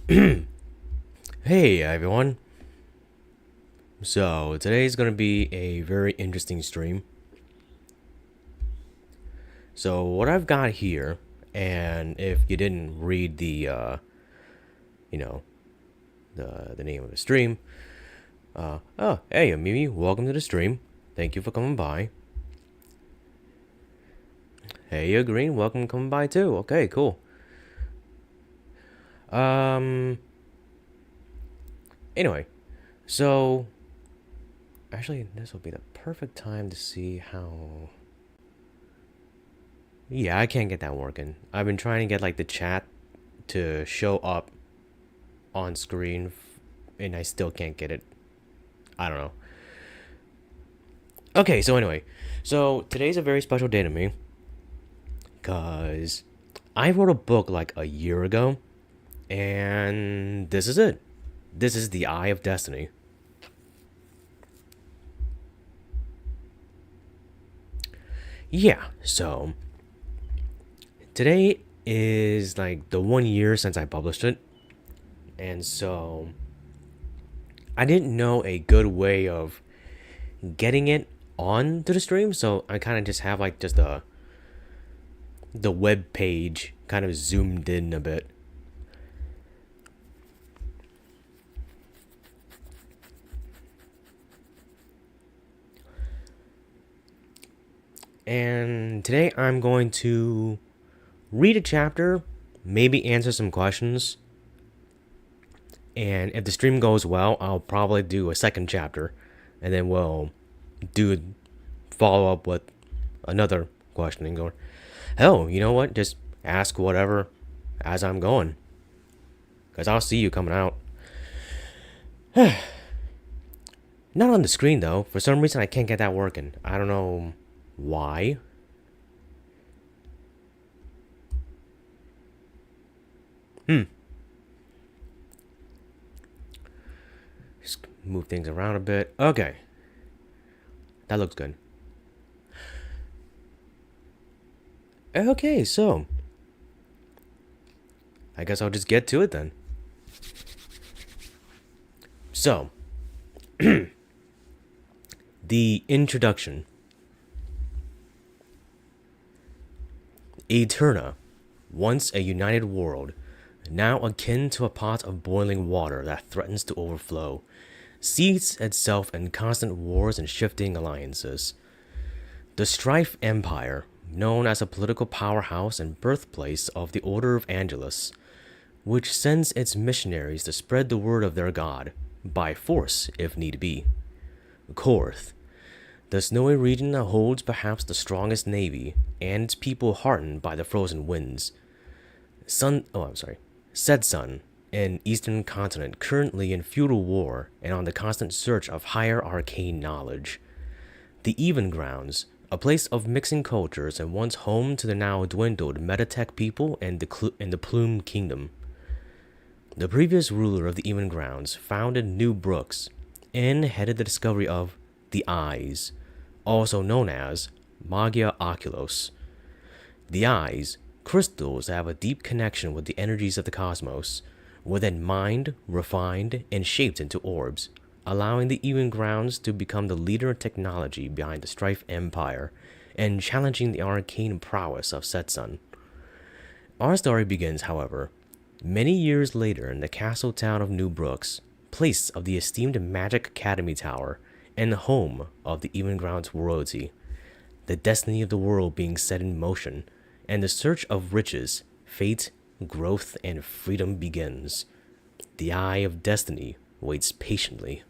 Hey everyone. So today's gonna be a very interesting stream. So what I've got here, and if you didn't read you know, the name of the stream, oh hey Mimi, welcome to the stream. Thank you for coming by. Hey Green, welcome coming by too. Okay, cool. Um. Anyway, so actually this will be the perfect time to see how. Yeah, I can't get that working. I've been trying to get like the chat to show up on screen and I still can't get it. I don't know. Okay, so anyway, so today's a very special day to me because I wrote a book like a year ago, and this is it. This is The Eye of Destiny. Yeah, so today is like the 1 year since I published it, and so I didn't know a good way of getting it on to the stream, so I kind of just have like just the web page kind of zoomed in a bit. And today I'm going to read a chapter, maybe answer some questions, and if the stream goes well, I'll probably do a second chapter, and then we'll do follow up with another question and go, hell, you know what? Just ask whatever as I'm going, because I'll see you coming out. Not on the screen though. For some reason, I can't get that working. I don't know why. Just move things around a bit. Okay, that looks good. Okay, so I guess I'll just get to it then. So, the introduction. Eterna, once a united world, now akin to a pot of boiling water that threatens to overflow, seats itself in constant wars and shifting alliances. The Strife Empire, known as a political powerhouse and birthplace of the Order of Angelus, which sends its missionaries to spread the word of their god, by force if need be. Korth, the snowy region that holds perhaps the strongest navy, and its people hardened by the frozen winds. Sedsun, an eastern continent currently in feudal war and on the constant search of higher arcane knowledge. The Even Grounds, a place of mixing cultures and once home to the now dwindled Metatech people and the Plume Kingdom. The previous ruler of the Even Grounds founded New Brooks and headed the discovery of the Eyes, also known as Magia Oculos. The Eyes, crystals that have a deep connection with the energies of the cosmos, were then mined, refined, and shaped into orbs, allowing the Even Grounds to become the leader in technology behind the Strife Empire and challenging the arcane prowess of Setsun. Our story begins, however, many years later in the castle town of New Brooks, place of the esteemed Magic Academy Tower, and home of the Even Grounds royalty. The destiny of the world being set in motion, and the search of riches, fate, growth, and freedom begins. The Eye of Destiny waits patiently.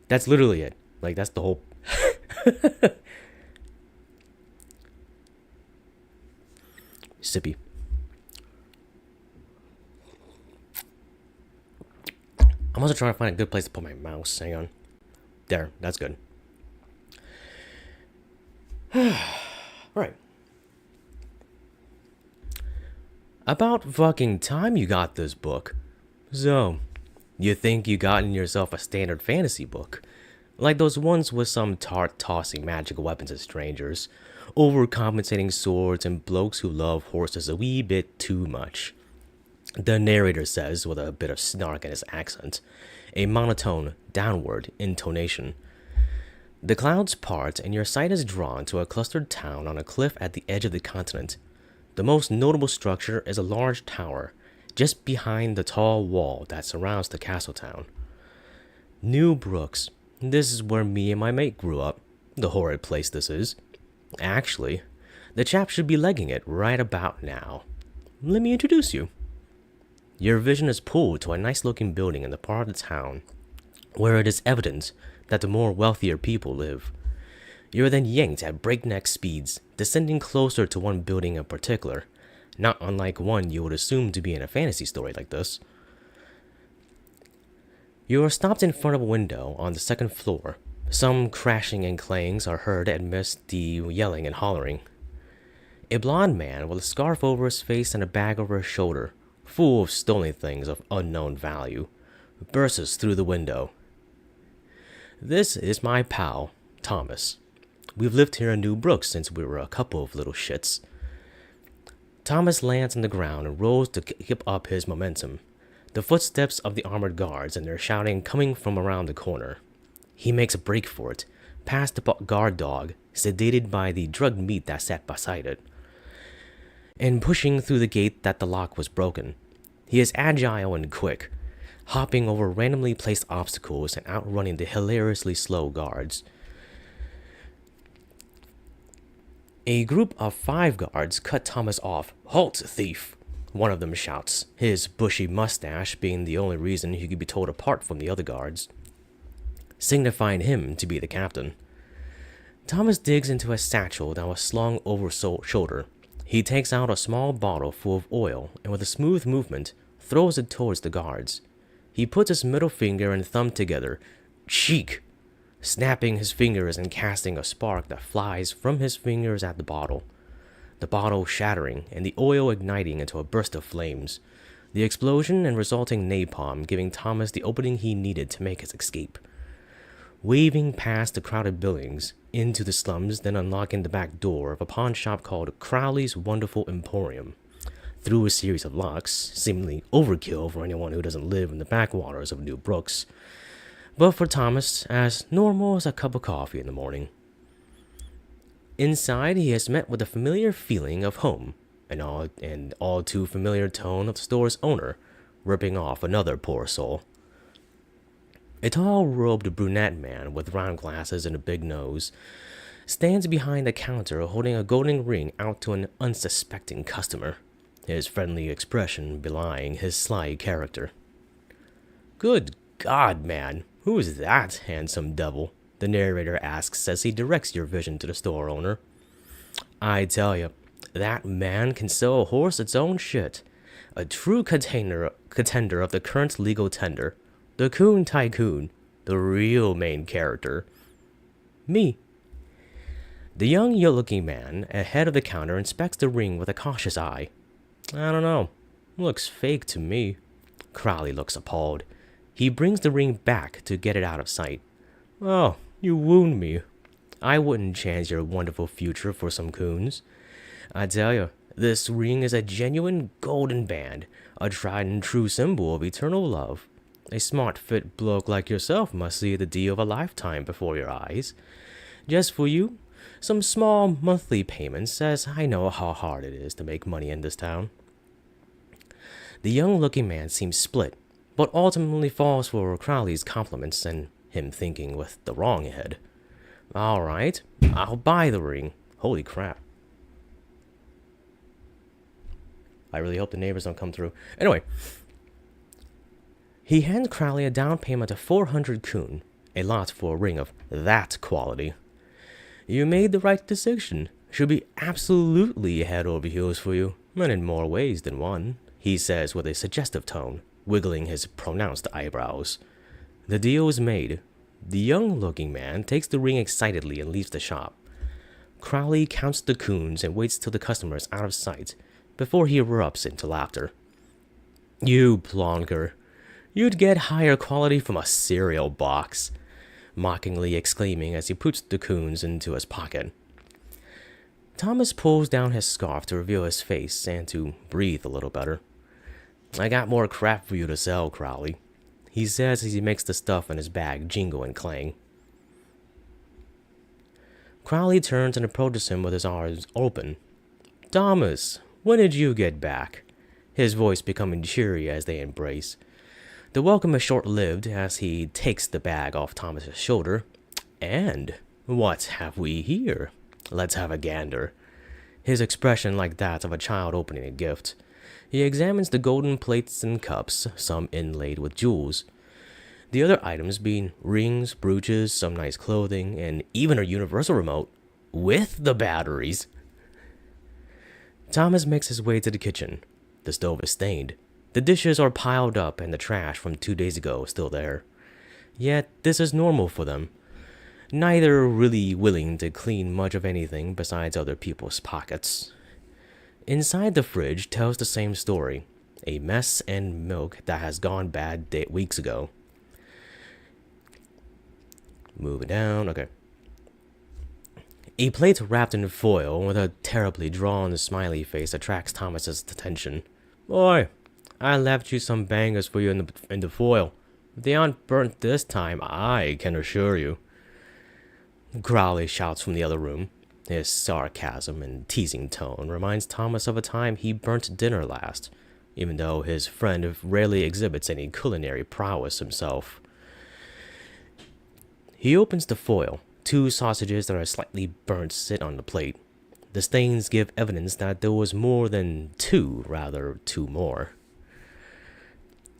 That's literally it. Like, that's the whole. Sippy. I'm also trying to find a good place to put my mouse. Hang on. There, that's good. Right. About fucking time you got this book. So, you think you gotten yourself a standard fantasy book? Like those ones with some tart tossing magic weapons at strangers, overcompensating swords, and blokes who love horses a wee bit too much. The narrator says with a bit of snark in his accent, a monotone, downward intonation. The clouds part, and your sight is drawn to a clustered town on a cliff at the edge of the continent. The most notable structure is a large tower, just behind the tall wall that surrounds the castle town. New Brooks. This is where me and my mate grew up. The horrid place this is. Actually, the chap should be legging it right about now. Let me introduce you. Your vision is pulled to a nice-looking building in the part of the town where it is evident that the more wealthier people live. You are then yanked at breakneck speeds, descending closer to one building in particular, not unlike one you would assume to be in a fantasy story like this. You are stopped in front of a window on the second floor. Some crashing and clangs are heard amidst the yelling and hollering. A blond man with a scarf over his face and a bag over his shoulder, full of stolen things of unknown value, bursts through the window. This is my pal, Thomas. We've lived here in New Brooks since we were a couple of little shits. Thomas lands on the ground and rolls to keep up his momentum. The footsteps of the armored guards and their shouting coming from around the corner. He makes a break for it, past the guard dog, sedated by the drugged meat that sat beside it, and pushing through the gate that the lock was broken. He is agile and quick, hopping over randomly placed obstacles and outrunning the hilariously slow guards. A group of 5 guards cut Thomas off. "Halt, thief!" one of them shouts, his bushy mustache being the only reason he could be told apart from the other guards, signifying him to be the captain. Thomas digs into a satchel that was slung over his shoulder. He takes out a small bottle full of oil and with a smooth movement throws it towards the guards. He puts his middle finger and thumb together, cheek, snapping his fingers and casting a spark that flies from his fingers at the bottle shattering and the oil igniting into a burst of flames, the explosion and resulting napalm giving Thomas the opening he needed to make his escape. Waving past the crowded buildings, into the slums, then unlocking the back door of a pawn shop called Crowley's Wonderful Emporium. Through a series of locks, seemingly overkill for anyone who doesn't live in the backwaters of New Brooks, but for Thomas, as normal as a cup of coffee in the morning. Inside, he has met with a familiar feeling of home, an all too familiar tone of the store's owner, ripping off another poor soul. A tall, robed brunette man with round glasses and a big nose stands behind the counter holding a golden ring out to an unsuspecting customer, his friendly expression belying his sly character. "Good God, man, who is that handsome devil?" the narrator asks as he directs your vision to the store owner. "I tell you, that man can sell a horse its own shit. A true contender of the current legal tender. The Coon Tycoon, the real main character. Me." The young-looking man ahead of the counter inspects the ring with a cautious eye. "I don't know. Looks fake to me." Crowley looks appalled. He brings the ring back to get it out of sight. "Oh, you wound me. I wouldn't chance your wonderful future for some coons. I tell you, this ring is a genuine golden band, a tried and true symbol of eternal love. A smart fit bloke like yourself must see the deal of a lifetime before your eyes. Just for you, some small monthly payments, as I know how hard it is to make money in this town." The young-looking man seems split, but ultimately falls for Crowley's compliments and him thinking with the wrong head. "All right, I'll buy the ring." Holy crap. I really hope the neighbors don't come through. Anyway, he hands Crowley a down payment of 400 kun, a lot for a ring of that quality. "You made the right decision. Should be absolutely head over heels for you, and in more ways than one," he says with a suggestive tone, wiggling his pronounced eyebrows. The deal is made. The young-looking man takes the ring excitedly and leaves the shop. Crowley counts the coons and waits till the customer is out of sight before he erupts into laughter. "You plonker. You'd get higher quality from a cereal box," mockingly exclaiming as he puts the coons into his pocket. Thomas pulls down his scarf to reveal his face and to breathe a little better. I got more crap for you to sell, Crowley, he says as he makes the stuff in his bag jingle and clang. Crowley turns and approaches him with his arms open. Thomas, when did you get back? His voice becoming cheery as they embrace. The welcome is short-lived as he takes the bag off Thomas's shoulder. And what have we here? Let's have a gander. His expression like that of a child opening a gift. He examines the golden plates and cups, some inlaid with jewels. The other items being rings, brooches, some nice clothing, and even a universal remote with the batteries. Thomas makes his way to the kitchen. The stove is stained. The dishes are piled up and the trash from 2 days ago is still there. Yet this is normal for them. Neither really willing to clean much of anything besides other people's pockets. Inside the fridge tells the same story. A mess and milk that has gone bad weeks ago. Moving down, okay. A plate wrapped in foil with a terribly drawn smiley face attracts Thomas's attention. Boy, I left you some bangers for you in the foil. If they aren't burnt this time, I can assure you. Crowley shouts from the other room. His sarcasm and teasing tone reminds Thomas of a time he burnt dinner last, even though his friend rarely exhibits any culinary prowess himself. He opens the foil. 2 sausages that are slightly burnt sit on the plate. The stains give evidence that there was more than 2, rather 2 more.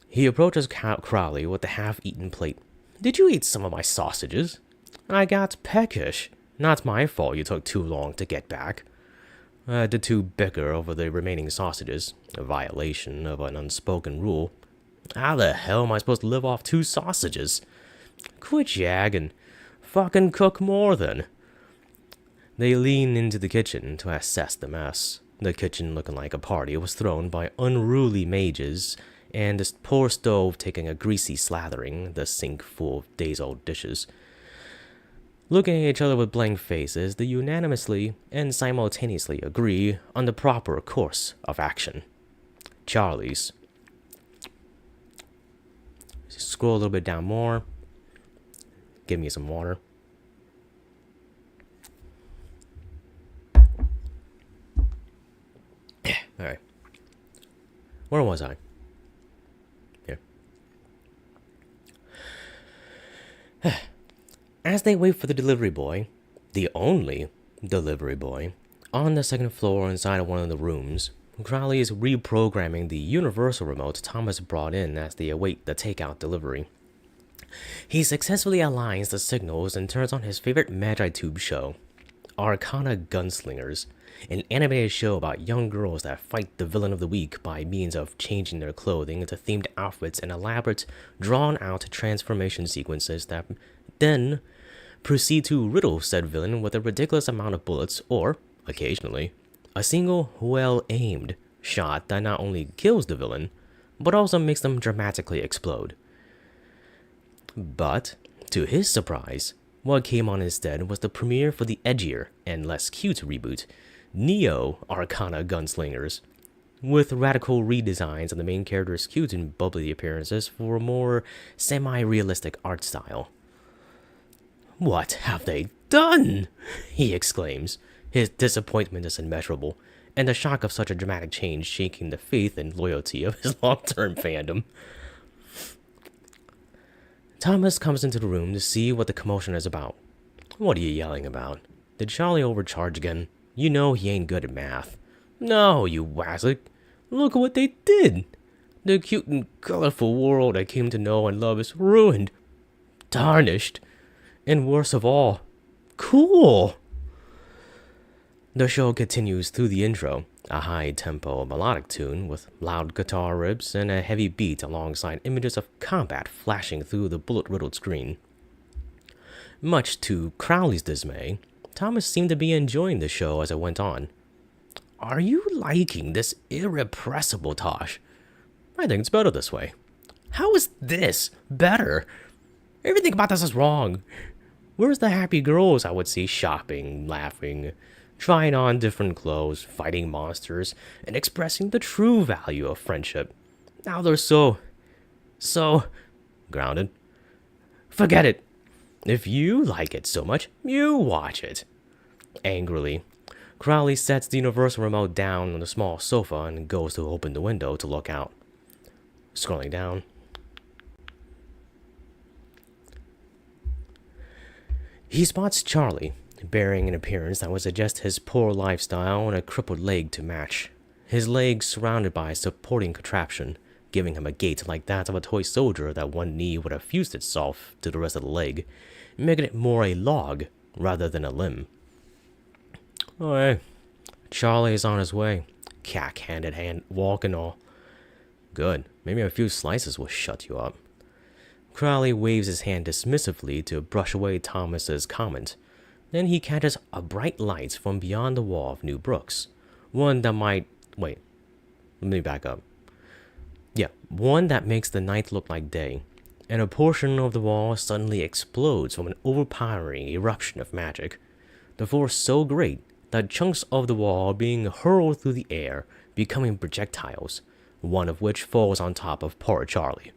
He approaches Crowley with the half-eaten plate. Did you eat some of my sausages? I got peckish. Not my fault you took too long to get back. The 2 bicker over the remaining sausages, a violation of an unspoken rule. How the hell am I supposed to live off 2 sausages? Quit yagging. Fucking cook more then. They lean into the kitchen to assess the mess. The kitchen looking like a party was thrown by unruly mages, and the poor stove taking a greasy slathering, the sink full of days-old dishes. Looking at each other with blank faces, they unanimously and simultaneously agree on the proper course of action. Charlie's. Scroll a little bit down more. Give me some water. Alright. Where was I? Here. As they wait for the delivery boy, the only delivery boy, on the second floor inside of one of the rooms, Crowley is reprogramming the universal remote Thomas brought in as they await the takeout delivery. He successfully aligns the signals and turns on his favorite MagiTube show, Arcana Gunslingers, an animated show about young girls that fight the villain of the week by means of changing their clothing into themed outfits and elaborate, drawn-out transformation sequences that then proceed to riddle said villain with a ridiculous amount of bullets or, occasionally, a single well-aimed shot that not only kills the villain, but also makes them dramatically explode. But, to his surprise, what came on instead was the premiere for the edgier and less cute reboot, Neo Arcana Gunslingers, with radical redesigns of the main character's cute and bubbly appearances for a more semi-realistic art style. What have they done? He exclaims. His disappointment is immeasurable, and the shock of such a dramatic change shaking the faith and loyalty of his long-term fandom. Thomas comes into the room to see what the commotion is about. What are you yelling about? Did Charlie overcharge again? You know he ain't good at math. No, you wazzick. Look at what they did. The cute and colorful world I came to know and love is ruined, tarnished, and worst of all, cool. The show continues through the intro, a high-tempo melodic tune with loud guitar riffs and a heavy beat alongside images of combat flashing through the bullet-riddled screen. Much to Crowley's dismay, Thomas seemed to be enjoying the show as it went on. Are you liking this irrepressible Tosh? I think it's better this way. How is this better? Everything about this is wrong. Where's the happy girls I would see shopping, laughing, trying on different clothes, fighting monsters, and expressing the true value of friendship? Now they're so grounded. Forget it. If you like it so much, you watch it. Angrily, Crowley sets the universal remote down on the small sofa and goes to open the window to look out. Scrolling down. He spots Charlie, bearing an appearance that would suggest his poor lifestyle and a crippled leg to match. His legs surrounded by a supporting contraption, giving him a gait like that of a toy soldier that one knee would have fused itself to the rest of the leg, making it more a log rather than a limb. Oh, hey. Charlie is on his way, cack-handed hand walk and all. Good, maybe a few slices will shut you up. Crowley waves his hand dismissively to brush away Thomas's comment. Then he catches a bright light from beyond the wall of New Brooks. One that might... Wait, let me back up. Yeah, one that makes the night look like day, and a portion of the wall suddenly explodes from an overpowering eruption of magic. The force so great that chunks of the wall are being hurled through the air, becoming projectiles, one of which falls on top of poor Charlie.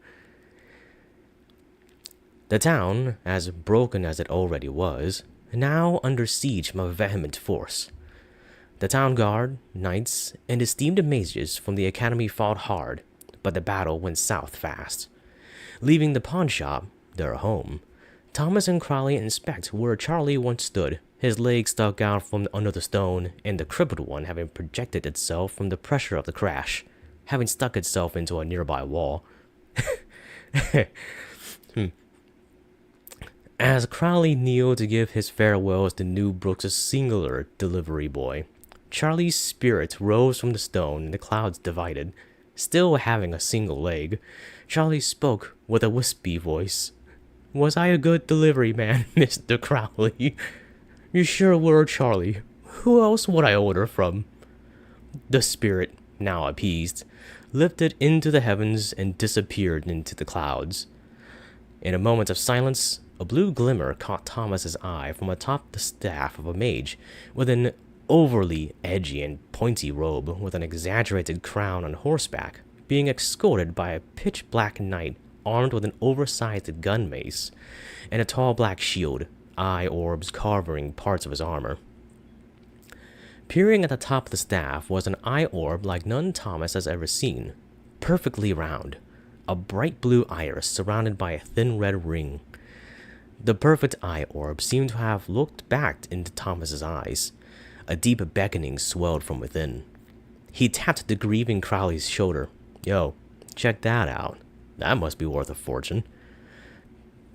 The town, as broken as it already was, now under siege from a vehement force. The town guard, knights, and esteemed mages from the academy fought hard, but the battle went south fast. Leaving the pawn shop, their home, Thomas and Crowley inspect where Charlie once stood, his leg stuck out from under the stone, and the crippled one having projected itself from the pressure of the crash, having stuck itself into a nearby wall. As Crowley kneeled to give his farewells to New Brooks' singular delivery boy, Charlie's spirit rose from the stone and the clouds divided. Still having a single leg, Charlie spoke with a wispy voice. Was I a good delivery man, Mr. Crowley? You sure were, Charlie. Who else would I order from? The spirit, now appeased, lifted into the heavens and disappeared into the clouds. In a moment of silence, a blue glimmer caught Thomas's eye from atop the staff of a mage with an overly edgy and pointy robe with an exaggerated crown on horseback, being escorted by a pitch-black knight armed with an oversized gun mace and a tall black shield, eye orbs covering parts of his armor. Peering at the top of the staff was an eye orb like none Thomas has ever seen, perfectly round, a bright blue iris surrounded by a thin red ring. The perfect eye orb seemed to have looked back into Thomas's eyes. A deep beckoning swelled from within. He tapped the grieving Crowley's shoulder. Yo, check that out. That must be worth a fortune.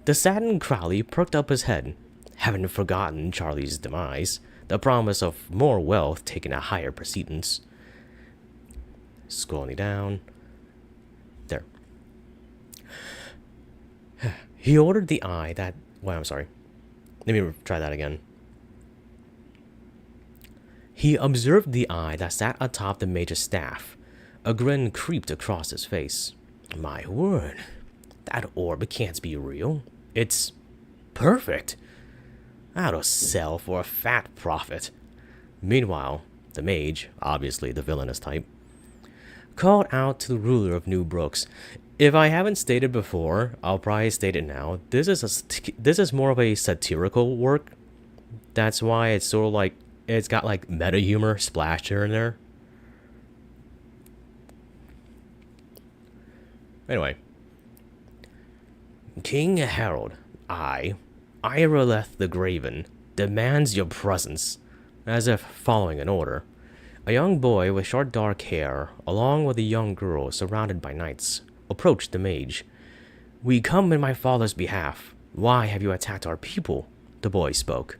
The saddened Crowley perked up his head, having forgotten Charlie's demise, the promise of more wealth taking a higher precedence. Scrolling down. There. He ordered the eye that... Well, I'm sorry. Let me try that again. He observed the eye that sat atop the mage's staff. A grin creeped across his face. My word, that orb can't be real. It's perfect. That'll sell for a fat profit. Meanwhile, the mage, obviously the villainous type, called out to the ruler of New Brooks. If I haven't stated before, I'll probably state it now. This is more of a satirical work. That's why it's sort of like it's got like meta humor splashed here and there. Anyway, King Harold, Irileth the Graven, demands your presence, as if following an order. A young boy with short dark hair, along with a young girl surrounded by knights, approached the mage. We come in my father's behalf. Why have you attacked our people? The boy spoke.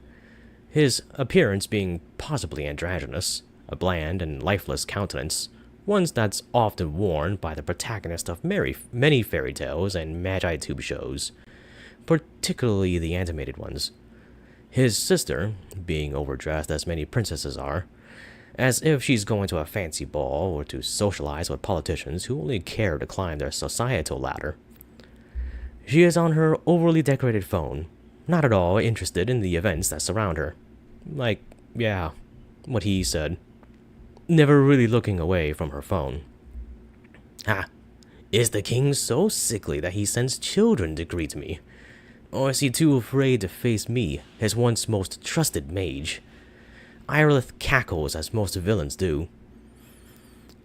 His appearance being possibly androgynous, a bland and lifeless countenance, one that's often worn by the protagonist of many fairy tales and magi-tube shows, particularly the animated ones. His sister, being overdressed as many princesses are, as if she's going to a fancy ball or to socialize with politicians who only care to climb their societal ladder. She is on her overly decorated phone, not at all interested in the events that surround her. Like, yeah, what he said. Never really looking away from her phone. Ah, Is the king so sickly that he sends children to greet me? Or is he too afraid to face me, his once most trusted mage? Irileth cackles as most villains do.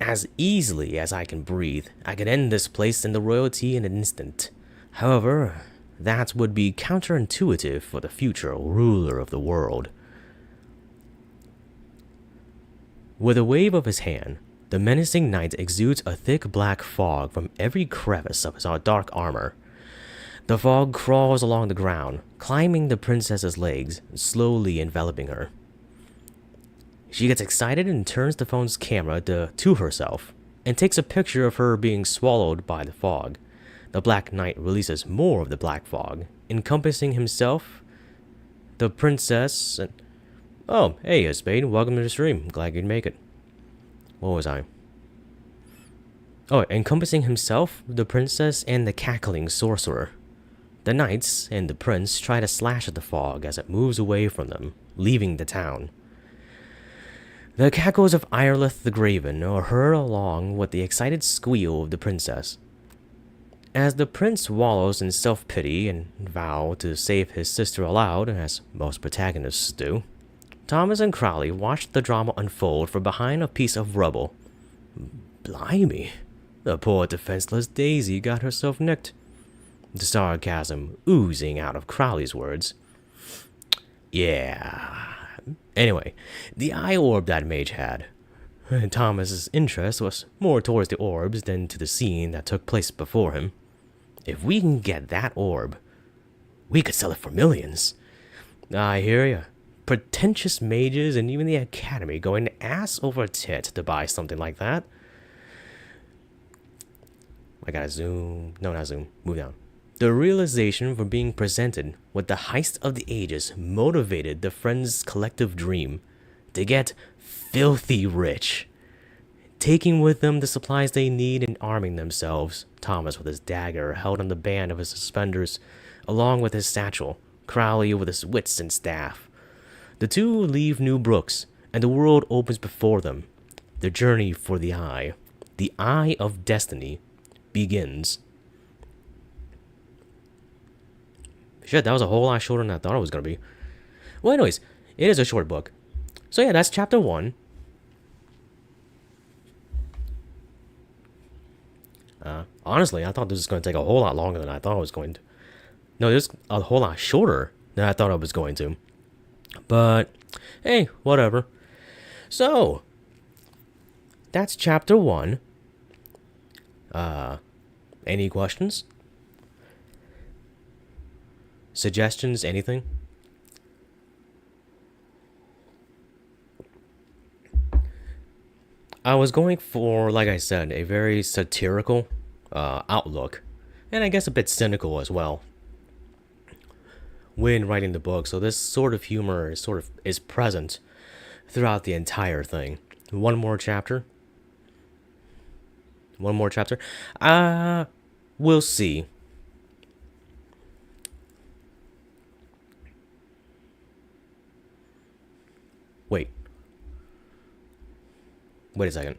As easily as I can breathe, I could end this place and the royalty in an instant. However, that would be counterintuitive for the future ruler of the world. With a wave of his hand, the menacing knight exudes a thick black fog from every crevice of his dark armor. The fog crawls along the ground, climbing the princess's legs, slowly enveloping her. She gets excited and turns the phone's camera to herself, and takes a picture of her being swallowed by the fog. The Black Knight releases more of the black fog, encompassing himself, the princess, and... Oh, hey, Spade, welcome to the stream. Glad you could make it. What was I? Oh, encompassing himself, the princess, and the cackling sorcerer. The knights and the prince try to slash at the fog as it moves away from them, leaving the town. The cackles of Irileth the Graven are heard along with the excited squeal of the princess. As the prince wallows in self-pity and vows to save his sister aloud, as most protagonists do, Thomas and Crowley watch the drama unfold from behind a piece of rubble. Blimey, the poor defenseless Daisy got herself nicked. The sarcasm oozing out of Crowley's words. Yeah. Anyway, the eye orb that mage had. Thomas's interest was more towards the orbs than to the scene that took place before him. If we can get that orb, we could sell it for millions. I hear ya. Pretentious mages and even the academy going ass over tit to buy something like that. I gotta zoom. No, not zoom. Move down. The realization from being presented with the heist of the ages motivated the friends' collective dream to get filthy rich, taking with them the supplies they need and arming themselves. Thomas with his dagger held on the band of his suspenders, along with his satchel, Crowley with his wits and staff. The two leave New Brooks, and the world opens before them. The journey for the Eye of Destiny, begins. Shit, that was a whole lot shorter than I thought it was going to be. Well, anyways, it is a short book. So yeah, that's chapter 1. Honestly, I thought this was going to take a whole lot longer than I thought it was going to. No, this is a whole lot shorter than I thought it was going to. But, hey, whatever. So, that's chapter 1. Any questions? Suggestions? Anything? I was going for, like I said, a very satirical outlook, and I guess a bit cynical as well when writing the book. So this sort of humor is present throughout the entire thing. One more chapter. We'll see. Wait a second.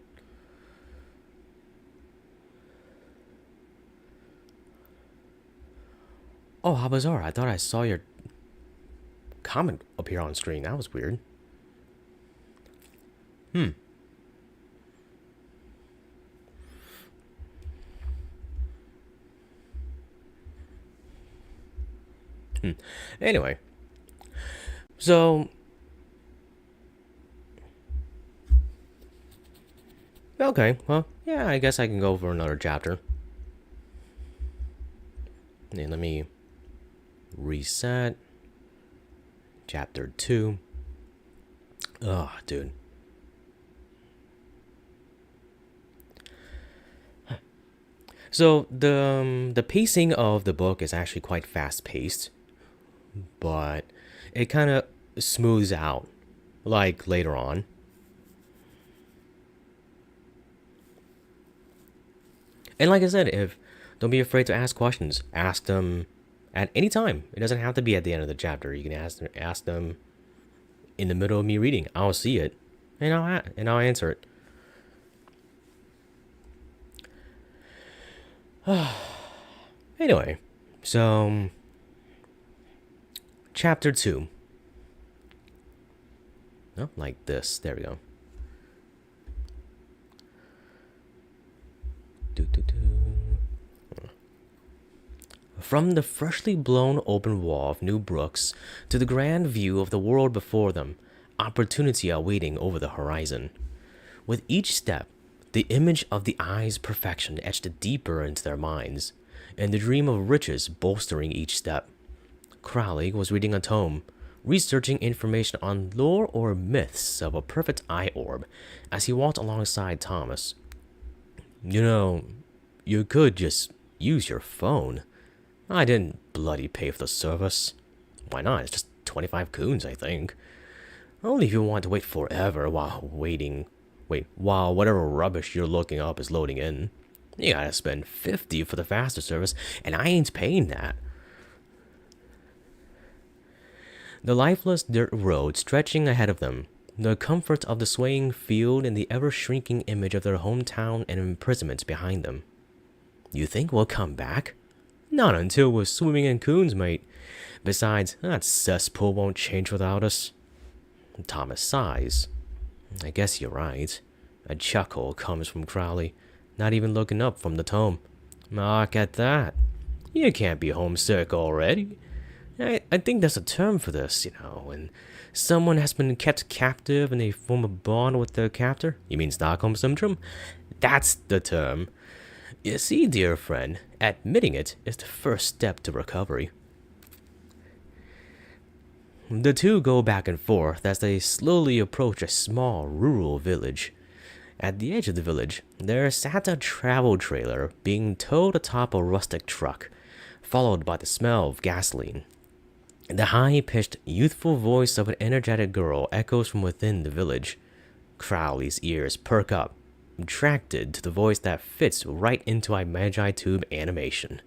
Oh, how bizarre. I thought I saw your comment appear on screen. That was weird. Anyway. So... okay, well, yeah, I guess I can go for another chapter. And let me reset. Chapter 2. Oh, dude. So the pacing of the book is actually quite fast-paced, but it kind of smooths out, like later on. And like I said, don't be afraid to ask questions. Ask them at any time. It doesn't have to be at the end of the chapter. You can ask them in the middle of me reading. I'll see it, and I'll answer it. Anyway, so chapter 2. Oh, like this. There we go. From the freshly blown open wall of New Brooks to the grand view of the world before them, opportunity awaiting over the horizon. With each step, the image of the eye's perfection etched deeper into their minds, and the dream of riches bolstering each step. Crowley was reading a tome, researching information on lore or myths of a perfect eye orb as he walked alongside Thomas. You know, you could just use your phone. I didn't bloody pay for the service. Why not? It's just 25 coons, I think. Only if you want to wait forever while whatever rubbish you're looking up is loading in. You gotta spend 50 for the faster service, and I ain't paying that. The lifeless dirt road stretching ahead of them, the comfort of the swaying field and the ever-shrinking image of their hometown and imprisonment behind them. You think we'll come back? Not until we're swimming in coons, mate. Besides, that cesspool won't change without us. Thomas sighs. I guess you're right. A chuckle comes from Crowley, not even looking up from the tome. Look at that. You can't be homesick already. I think there's a term for this, when someone has been kept captive and they form a bond with their captor. You mean Stockholm Syndrome? That's the term. You see, dear friend, admitting it is the first step to recovery. The two go back and forth as they slowly approach a small rural village. At the edge of the village, there sat a travel trailer being towed atop a rustic truck, followed by the smell of gasoline. The high-pitched, youthful voice of an energetic girl echoes from within the village. Crowley's ears perk up, attracted to the voice that fits right into a Magi-tube animation.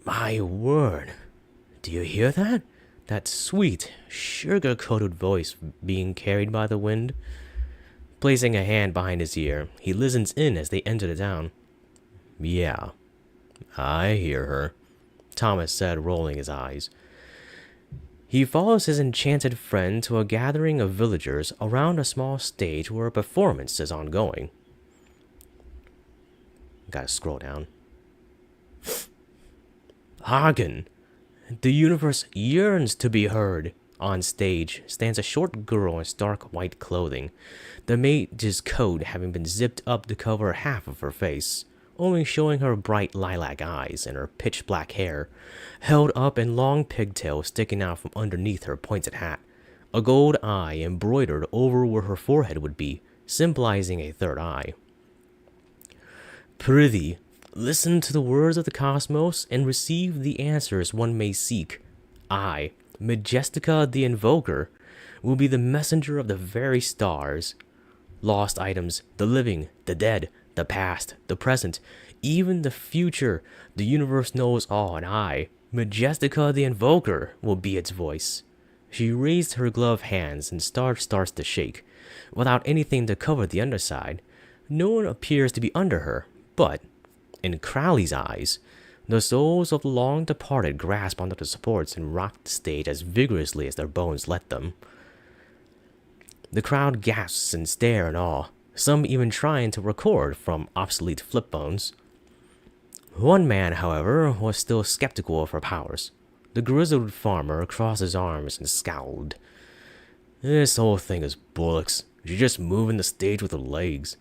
My word, do you hear that? That sweet, sugar-coated voice being carried by the wind. Placing a hand behind his ear, he listens in as they enter the town. Yeah, I hear her, Thomas said, rolling his eyes. He follows his enchanted friend to a gathering of villagers around a small stage where a performance is ongoing. Gotta scroll down. Hagen! The universe yearns to be heard. On stage stands a short girl in stark white clothing, the mage's coat having been zipped up to cover half of her face, only showing her bright lilac eyes and her pitch-black hair, held up in long pigtails sticking out from underneath her pointed hat, a gold eye embroidered over where her forehead would be, symbolizing a third eye. Prithee, listen to the words of the cosmos and receive the answers one may seek. I, Majestica the Invoker, will be the messenger of the very stars. Lost items, the living, the dead, the past, the present, even the future, the universe knows all, and I, Majestica the Invoker, will be its voice. She raised her gloved hands and starts to shake. Without anything to cover the underside, no one appears to be under her, but, in Crowley's eyes, the souls of the long departed grasp onto the supports and rock the stage as vigorously as their bones let them. The crowd gasps and stare in awe, some even trying to record from obsolete flip phones. One man, however, was still skeptical of her powers. The grizzled farmer crossed his arms and scowled. This whole thing is bullocks. She's just moving the stage with her legs.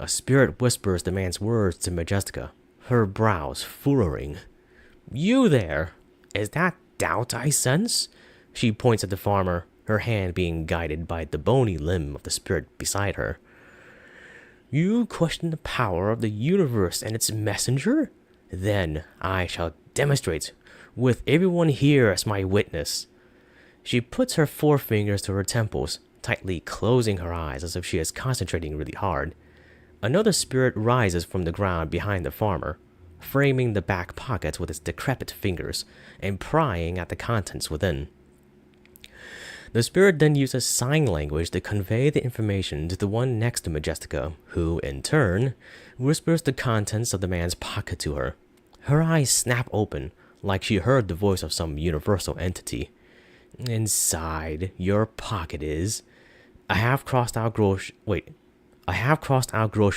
A spirit whispers the man's words to Majestica, her brows furrowing. You there! Is that doubt I sense? She points at the farmer, her hand being guided by the bony limb of the spirit beside her. You question the power of the universe and its messenger? Then I shall demonstrate, with everyone here as my witness. She puts her forefingers to her temples, tightly closing her eyes as if she is concentrating really hard. Another spirit rises from the ground behind the farmer, framing the back pockets with its decrepit fingers and prying at the contents within. The spirit then uses sign language to convey the information to the one next to Majestica, who, in turn, whispers the contents of the man's pocket to her. Her eyes snap open, like she heard the voice of some universal entity. Inside your pocket is a half crossed out grocery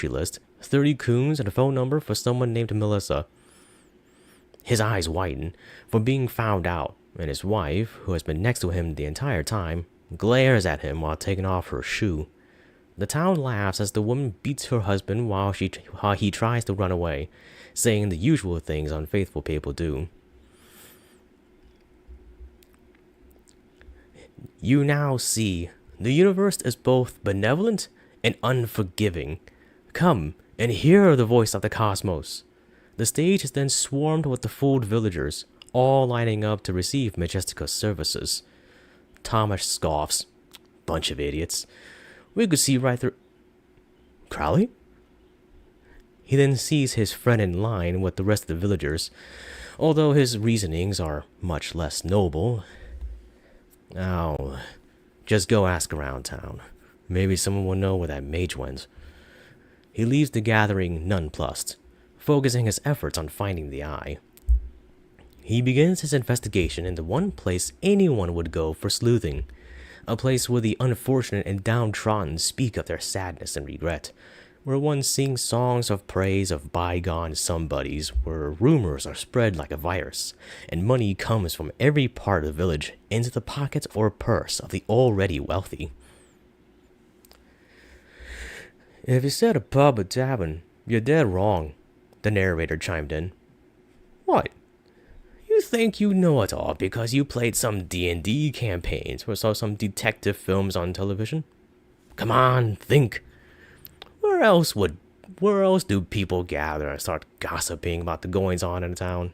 list, 30 coons, and a phone number for someone named Melissa. His eyes widen from being found out, and his wife, who has been next to him the entire time, glares at him while taking off her shoe. The town laughs as the woman beats her husband while he tries to run away, saying the usual things unfaithful people do. You now see the universe is both benevolent and unforgiving. Come and hear the voice of the cosmos. The stage is then swarmed with the fooled villagers, all lining up to receive Majestica's services. Thomas scoffs. Bunch of idiots. We could see right through... Crowley? He then sees his friend in line with the rest of the villagers, although his reasonings are much less noble. Oh, just go ask around town. Maybe someone will know where that mage went. He leaves the gathering nonplussed, focusing his efforts on finding the eye. He begins his investigation in the one place anyone would go for sleuthing, a place where the unfortunate and downtrodden speak of their sadness and regret, where one sings songs of praise of bygone somebodies, where rumors are spread like a virus, and money comes from every part of the village into the pocket or purse of the already wealthy. If you said a pub or tavern, you're dead wrong, the narrator chimed in. What? You think you know it all because you played some D&D campaigns or saw some detective films on television? Come on, think. Where else do people gather and start gossiping about the goings-on in the town?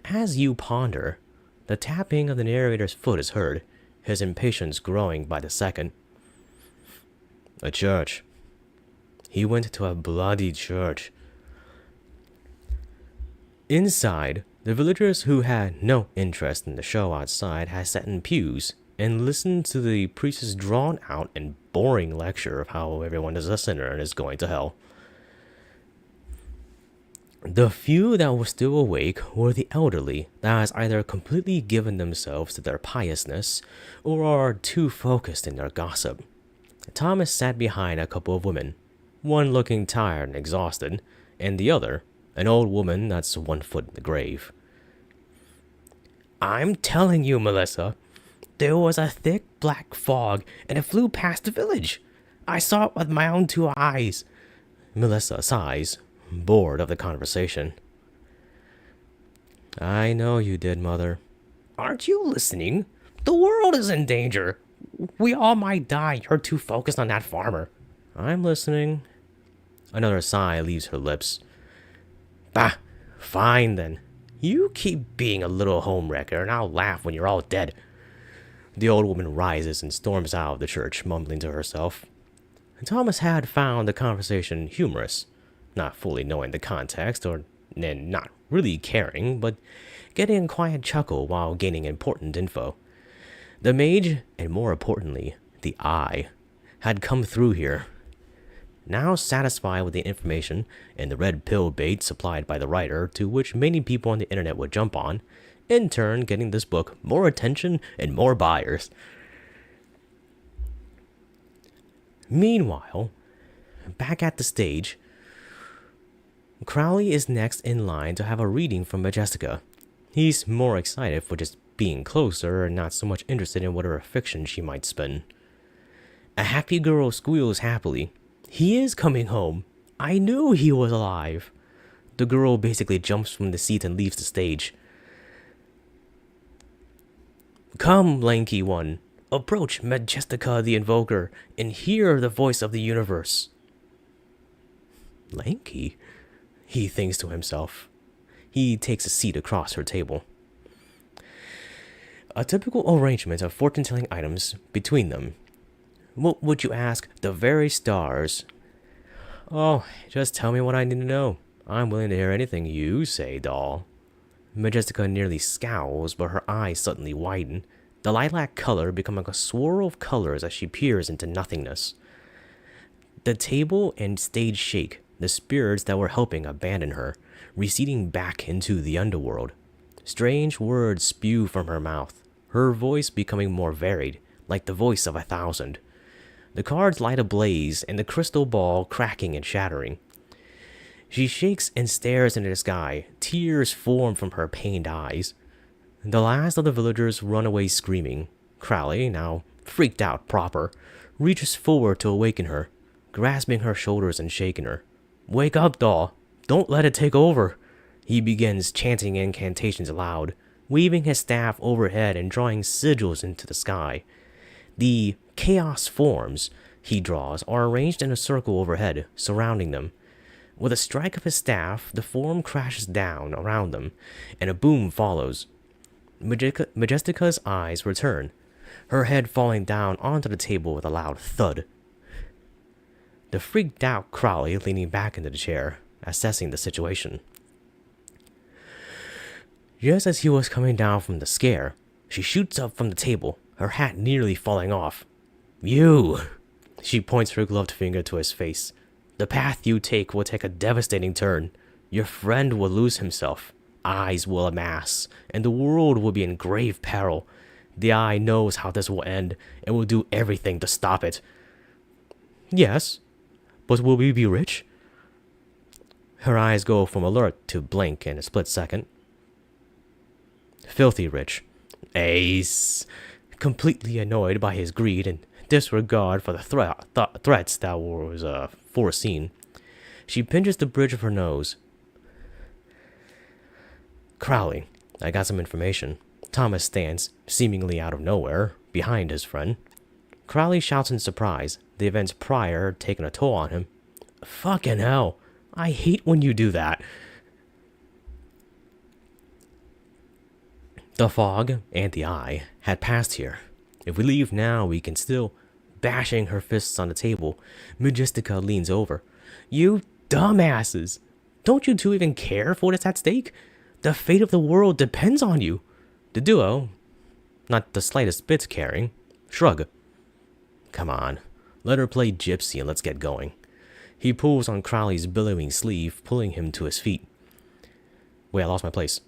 As you ponder, the tapping of the narrator's foot is heard, his impatience growing by the second. A church. He went to a bloody church. Inside, the villagers who had no interest in the show outside had sat in pews and listened to the priest's drawn-out and boring lecture of how everyone is a sinner and is going to hell. The few that were still awake were the elderly that has either completely given themselves to their piousness or are too focused in their gossip. Thomas sat behind a couple of women, one looking tired and exhausted, and the other, an old woman that's 1 foot in the grave. I'm telling you, Melissa, there was a thick black fog and it flew past the village. I saw it with my own 2 eyes. Melissa sighs, bored of the conversation. I know you did, Mother. Aren't you listening? The world is in danger. We all might die. You're too focused on that farmer. I'm listening. Another sigh leaves her lips. Bah, fine then. You keep being a little homewrecker and I'll laugh when you're all dead. The old woman rises and storms out of the church, mumbling to herself. Thomas had found the conversation humorous, not fully knowing the context and not really caring, but getting a quiet chuckle while gaining important info. The mage, and more importantly, the eye, had come through here. Now satisfied with the information and the red pill bait supplied by the writer, to which many people on the internet would jump on, in turn getting this book more attention and more buyers. Meanwhile, back at the stage, Crowley is next in line to have a reading from Majestica. He's more excited for just being closer and not so much interested in whatever fiction she might spin. A happy girl squeals happily. He is coming home. I knew he was alive. The girl basically jumps from the seat and leaves the stage. Come, lanky one. Approach Majestica the Invoker and hear the voice of the universe. Lanky? He thinks to himself. He takes a seat across her table. A typical arrangement of fortune-telling items between them. What would you ask the very stars? Oh, just tell me what I need to know. I'm willing to hear anything you say, doll. Majestica nearly scowls, but her eyes suddenly widen, the lilac color becoming a swirl of colors as she peers into nothingness. The table and stage shake, the spirits that were helping abandon her, receding back into the underworld. Strange words spew from her mouth, her voice becoming more varied, like the voice of 1,000. The cards light ablaze and the crystal ball cracking and shattering. She shakes and stares into the sky, tears form from her pained eyes. The last of the villagers run away screaming. Crowley, now freaked out proper, reaches forward to awaken her, grasping her shoulders and shaking her. "Wake up, doll! Don't let it take over!" He begins chanting incantations aloud, waving his staff overhead and drawing sigils into the sky. The chaos forms he draws are arranged in a circle overhead, surrounding them. With a strike of his staff, the form crashes down around them, and a boom follows. Majestica's eyes return, her head falling down onto the table with a loud thud. The freaked out Crowley leaning back into the chair, assessing the situation. Just as he was coming down from the scare, she shoots up from the table, her hat nearly falling off. "You!" She points her gloved finger to his face. "The path you take will take a devastating turn. Your friend will lose himself. Eyes will amass, and the world will be in grave peril. The Eye knows how this will end, and will do everything to stop it." "Yes, but will we be rich?" Her eyes go from alert to blank in a split second. "Filthy rich." Ace, completely annoyed by his greed and disregard for the threats that was foreseen. She pinches the bridge of her nose. "Crowley, I got some information." Thomas stands, seemingly out of nowhere, behind his friend. Crowley shouts in surprise, the events prior taking a toll on him. "Fucking hell, I hate when you do that." The fog and the Eye had passed here. If we leave now, we can still. Bashing her fists on the table, Majestica leans over. "You dumbasses! Don't you two even care for what's at stake? The fate of the world depends on you." The duo, not the slightest bit caring, shrug. "Come on, let her play gypsy and let's get going." He pulls on Crowley's billowing sleeve, pulling him to his feet. "Wait, I lost my place."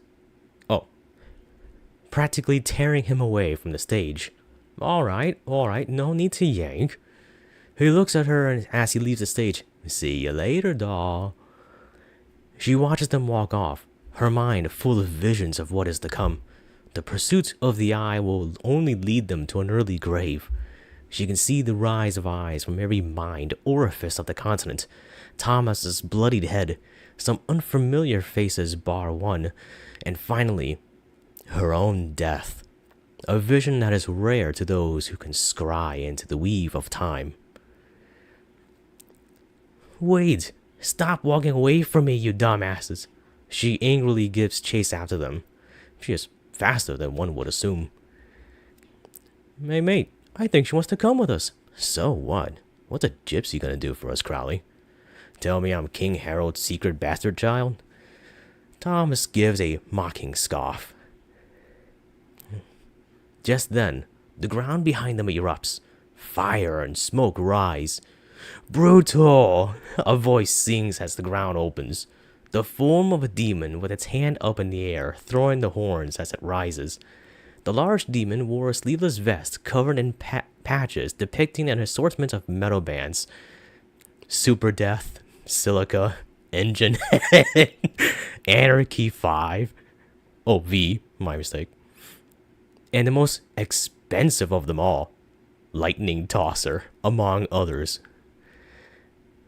"Oh." Practically tearing him away from the stage. All right, no need to yank." He looks at her as he leaves the stage. "See you later, doll." She watches them walk off, her mind full of visions of what is to come. The pursuit of the Eye will only lead them to an early grave. She can see the rise of eyes from every mind orifice of the continent. Thomas's bloodied head, some unfamiliar faces bar one, and finally, her own death. A vision that is rare to those who can scry into the weave of time. "Wait! Stop walking away from me, you dumbasses!" She angrily gives chase after them. She is faster than one would assume. "Hey mate, I think she wants to come with us." "So what? What's a gypsy gonna do for us, Crowley? Tell me I'm King Harold's secret bastard child?" Thomas gives a mocking scoff. Just then, the ground behind them erupts. Fire and smoke rise. "Brutal!" a voice sings as the ground opens. The form of a demon with its hand up in the air, throwing the horns as it rises. The large demon wore a sleeveless vest covered in patches depicting an assortment of metal bands. Super Death, Silica, Engine Head, Anarchy 5. Oh, V, my mistake. And the most expensive of them all, Lightning Tosser, among others.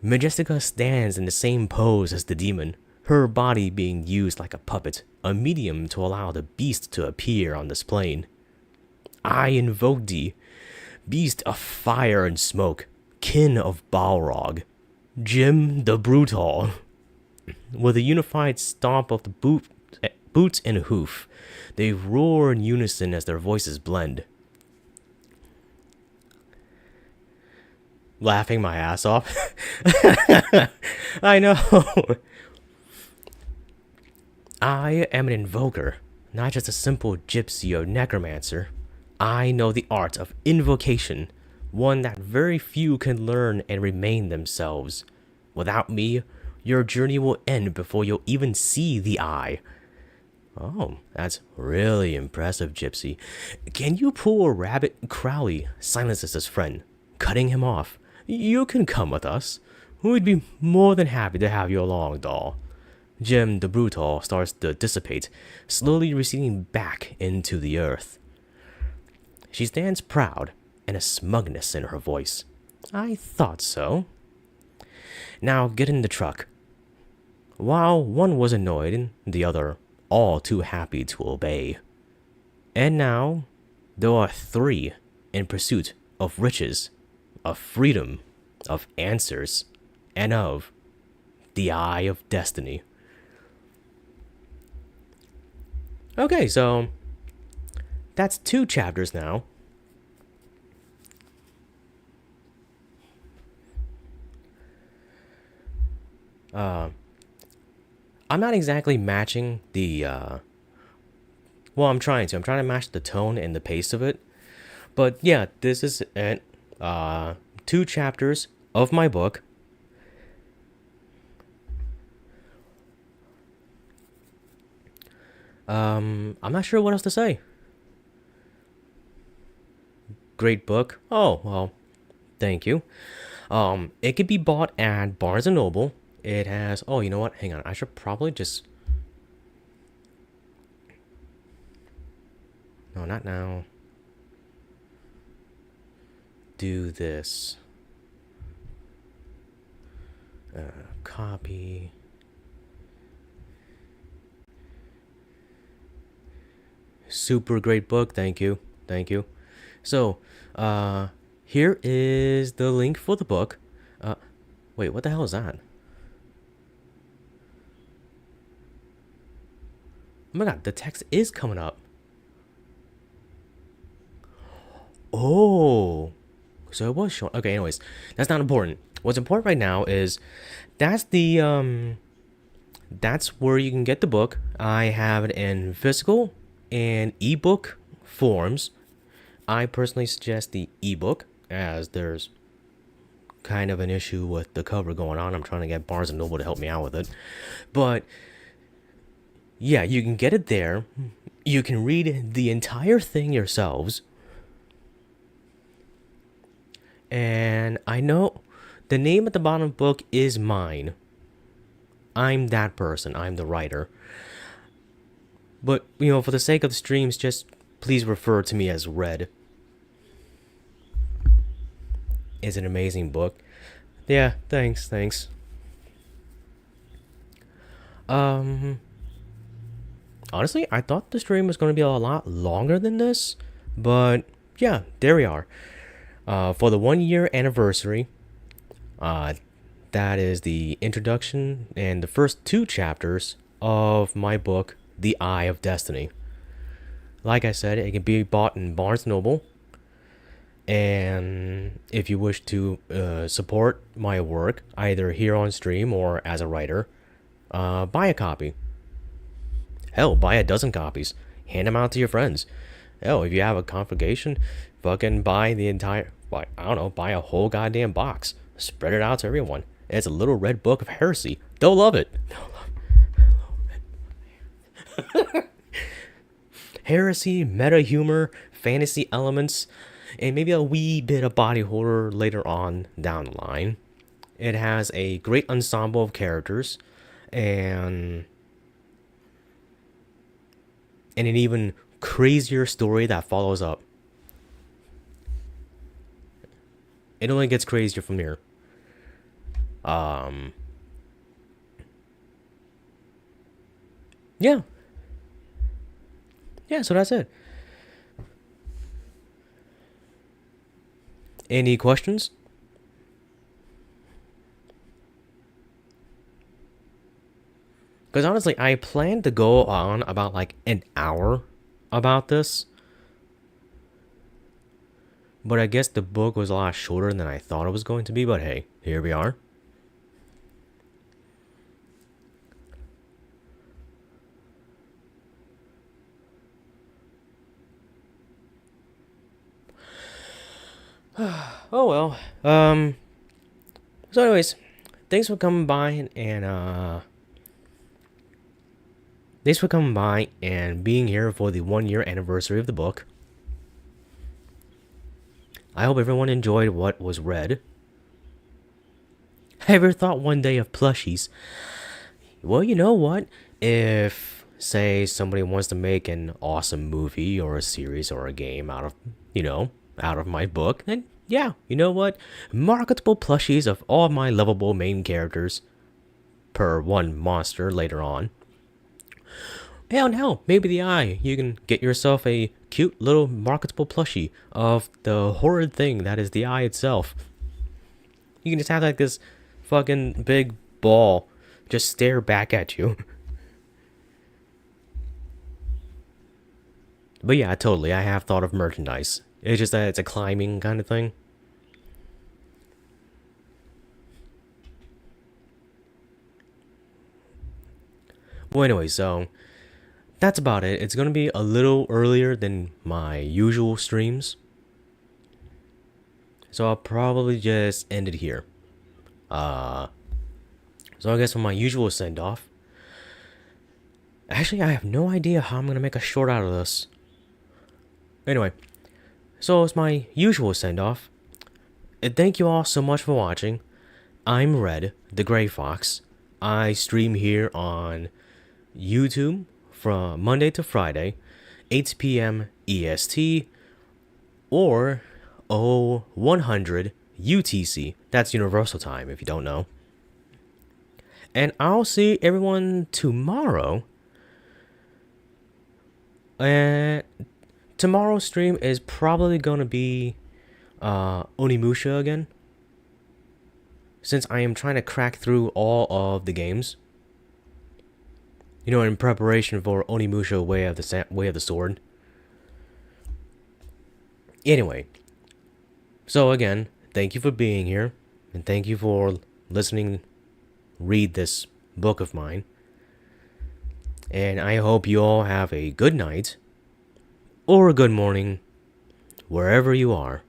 Majestica stands in the same pose as the demon, her body being used like a puppet, a medium to allow the beast to appear on this plane. "I invoke thee, beast of fire and smoke, kin of Balrog, Jim the Brutal." With a unified stomp of the boots and hoof, they roar in unison as their voices blend. Laughing my ass off. I know. I am an invoker, not just a simple gypsy or necromancer. I know the art of invocation, one that very few can learn and remain themselves. Without me, your journey will end before you'll even see the eye. Oh, that's really impressive, Gypsy. Can you pull a rabbit? Crowley silences his friend, cutting him off. You can come with us. We'd be more than happy to have you along, doll. Jim the Brutal starts to dissipate, slowly receding back into the earth. She stands proud and a smugness in her voice. I thought so. Now get in the truck. While one was annoyed and the other all too happy to obey. And now there are three in pursuit of riches, of freedom, of answers, and of the Eye of Destiny. Okay, so that's 2 chapters now. I'm not exactly matching the well, I'm trying to match the tone and the pace of it. But yeah, this is it. 2 chapters of my book. I'm not sure what else to say. Great book. Oh, well, thank you. It could be bought at Barnes and Noble. It has, oh, you know what? Hang on. I should probably just, no, not now. Do this. Copy. Super great book. Thank you. Thank you. So, here is the link for the book. Wait, what the hell is that? Oh my god, the text is coming up. Oh, so it was showing. Okay, anyways, that's not important. What's important right now is that's the that's where you can get the book. I have it in physical and ebook forms. I personally suggest the ebook as there's kind of an issue with the cover going on. I'm trying to get Barnes and Noble to help me out with it. But yeah, you can get it there. You can read the entire thing yourselves. And I know the name at the bottom of the book is mine. I'm that person. I'm the writer. But, you know, for the sake of the streams, just please refer to me as Red. It's an amazing book. Yeah, thanks. Honestly, I thought the stream was going to be a lot longer than this. But, yeah, there we are. For the 1-year anniversary, that is the introduction and the first 2 chapters of my book, The Eye of Destiny. Like I said, it can be bought in Barnes & Noble. And if you wish to support my work, either here on stream or as a writer, buy a copy. Hell, buy a dozen copies. Hand them out to your friends. Hell, if you have a congregation, fucking buy the entire, I don't know, buy a whole goddamn box. Spread it out to everyone. It's a little red book of heresy. They'll love it. Heresy, meta humor, fantasy elements, and maybe a wee bit of body horror later on down the line. It has a great ensemble of characters and an even crazier story that follows up. It only gets crazier from here. Yeah. Yeah, so that's it. Any questions? Because honestly, I plan to go on about like an hour about this. But I guess the book was a lot shorter than I thought it was going to be. But hey, here we are. Oh well. So anyways, thanks for coming by and being here for the 1 year anniversary of the book. I hope everyone enjoyed what was read. I ever thought one day of plushies? Well, you know what? If, say, somebody wants to make an awesome movie or a series or a game out of my book, then yeah, you know what? Marketable plushies of all my lovable main characters per one monster later on. Hell, maybe the eye. You can get yourself a cute little marketable plushie of the horrid thing that is the eye itself. You can just have like this fucking big ball just stare back at you. But yeah, totally, I have thought of merchandise. It's just that it's a climbing kind of thing. Well, anyway, so that's about it. It's gonna be a little earlier than my usual streams, so I'll probably just end it here. Uh, so I guess for my usual send off, actually, I have no idea how I'm gonna make a short out of this. Anyway, so it's my usual send off. And thank you all so much for watching. I'm Red, the Gray Fox. I stream here on YouTube from Monday to Friday, 8 p.m. EST or 0100 UTC. That's Universal Time if you don't know. And I'll see everyone tomorrow. And tomorrow's stream is probably gonna be Onimusha again, since I am trying to crack through all of the games. You know, in preparation for Onimusha Way of the Sword. Anyway, so again, thank you for being here, and thank you for listening. Read this book of mine, and I hope you all have a good night or a good morning, wherever you are.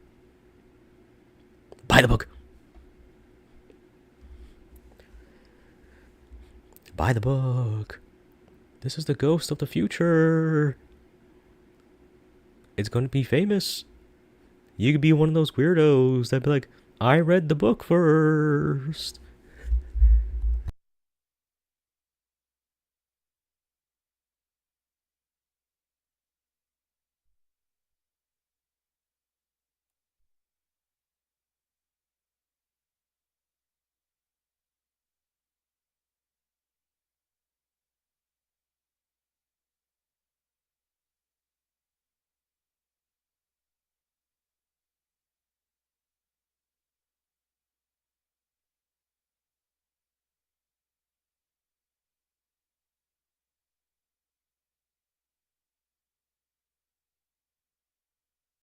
Buy the book. Buy the book. This is the ghost of the future. It's gonna be famous. You could be one of those weirdos that'd be like, I read the book first.